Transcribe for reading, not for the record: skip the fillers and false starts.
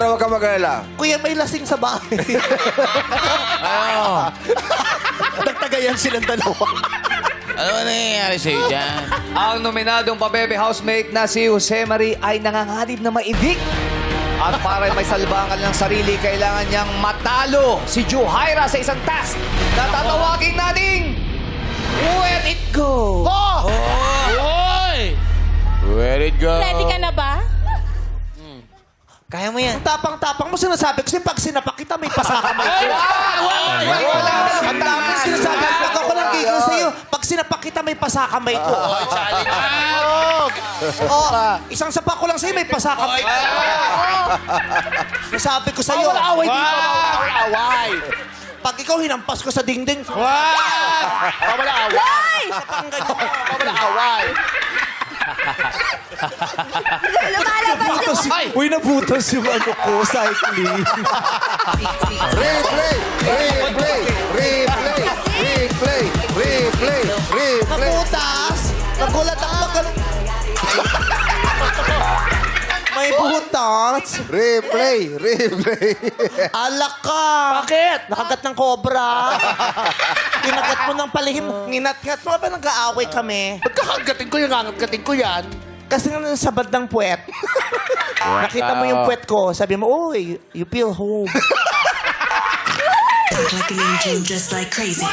Huwag ka mag-alala. Kuya, may lasing sa bahay. Ano? Nagtagayan silang dalawa. Ano ba nangyayari sa'yo dyan? Ang nominadong pabebe housemate na si Jose Marie ay nanganganib na maidik. At para may salbangan ng sarili, kailangan niyang matalo si Johaira sa isang task na tatawagin nating Let It Go. Oy! Where it go? Ready ka na ba? Kaya mo yan. Ang tapang-tapang mo sinasabi kasi pag sinapak kita, may pasakamay ko. Ang tapang sinasabi ko, pag ako lang gigil sa'yo, pag sinapak kita, may pasakamay ko. Isang sapak ko lang sa'yo, may pasakamay ko. Nasabi ko sa'yo. Away dito. Away. Pag ikaw hinampas ko sa dingding, Wala away. Wala away. Lumalabas yung... Uy, nabutas yung ano ko, cycling. Replay! Replay! Replay! Replay! Replay! Replay! Nabutas! Nagulat ako pag... May butas. Replay! Replay! Alak ka. Bakit? Nakagat ng kobra. Kinagat mo ng palihim. Nginat-ngat mo ba nag-aaway kami? Pagkakagating ko yan, ngangagating ko yan. Kasi nga sa bandang puwet. Nakita mo yung puwet ko. Sabi mo, uy, you feel home. Like an angel, just like crazy.